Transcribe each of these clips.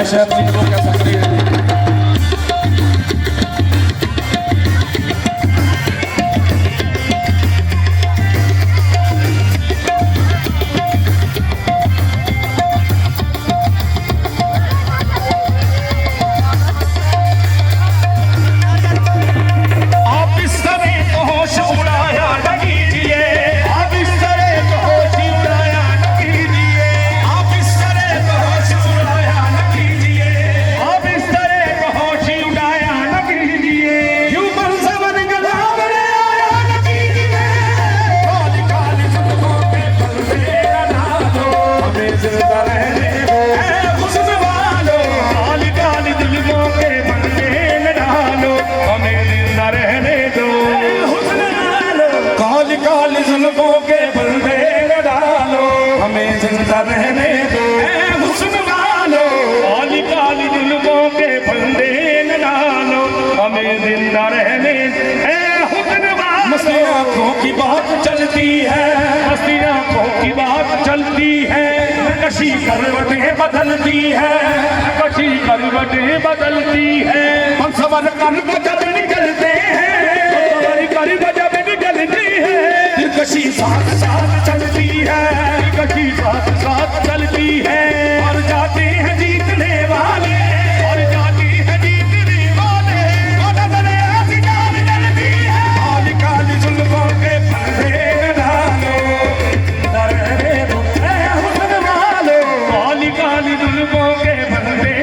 मैं शायद इनको कह सकती है रहने दो हुस्न वालो काली काली जुल्फों के फंदे न डालो हमें जिंदा रहने हुस्न वालो मस्ती आंखों की बात चलती है मस्ती आंखों की बात चलती है कशी करवटें बदलती है कशी करवटें बदलती है हम सबर कर जब निकलते हैं कर जब निकलती है दिलकशी साथ साथ चलती है दिलकशी साथ साथ चलती है और जाते हैं जीतने वाले और जाते हैं जीतने वाले और नजरें ऐसी जान जलती है काली काली जुल्फों के पर्दे डालो रहने दो हुस्न वालो काली काली जुल्फों के पर्दे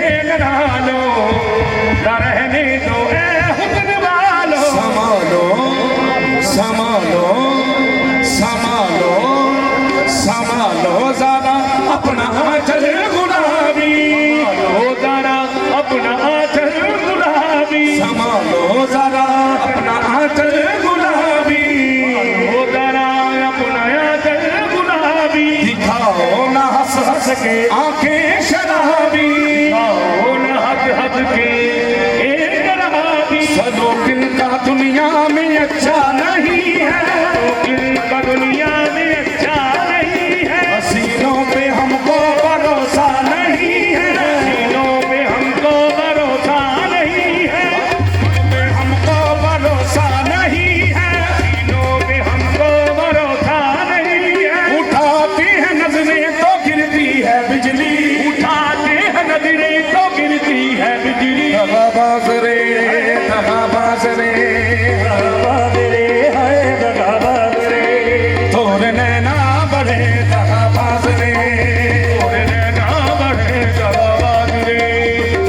डालो रहने दो हुस्न वालो संभालो संभालो संभालो संभालो ज़रा अपना आंचल गुलाबी हो ज़रा अपना आंचल गुलाबी संभालो ज़रा अपना आंचल गुलाबी हो ज़रा अपना आंचल गुलाबी दिखाओ ना हंस हंस के आंखें शराबी दिखाओ ना हंस हंस के शराबी चलो किनका दुनिया में अच्छा नहीं है तो किनका दुनिया में अच्छा नहीं है हसीनों पे हमको भरोसा नहीं है हसीनों पे हमको भरोसा नहीं है पे हमको भरोसा नहीं है हसीनों पे हमको भरोसा नहीं है उठाते हैं नजरें तो गिरती है बिजली उठाते हैं नजरें तो गिरती है बिजली दगाबाज रे दगाबाज रे दगाबाज रे हाय दगाबाज रे तोरे नैना बड़े दगाबाज रे तोरे नैना बड़े दगाबाज रे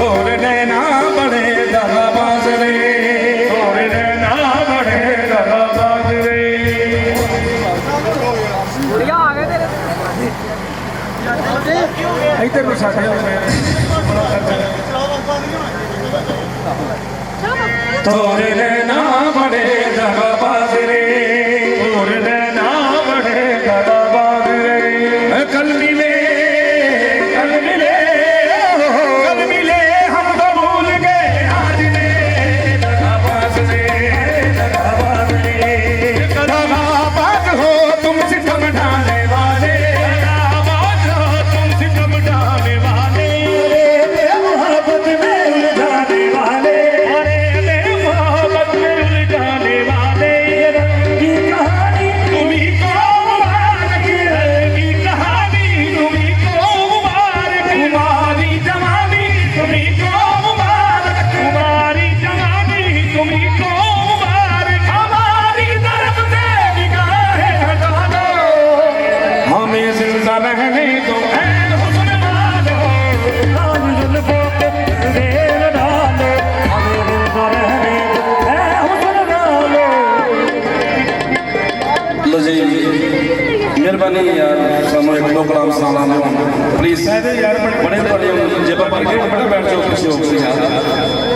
तोरे नैना बड़े दगाबाज रे तोरे नैना बड़े दगाबाज रे इधर को साथ तोरे नैना बड़े दगाबाज रे तोरे नैना बड़े दगाबाज रे कल मिले हम तो भूल गए आज ने दगाबाज रे दगाबाज रे दगाबाज हो तुम सितम ढाने वाले दगाबाज हो तुम सितम ढाने वाले मोहब्बत में उलझाने वाले रहने दो हुस्न वालो जुल्फों पे देर डालो हमें रहने दो हुस्न वालो लो जी मेहरबानी यार सामने दो कलाम सुनाना प्लीज यार बड़े बड़े जेब पर बैठ जाओ खुशी हो यार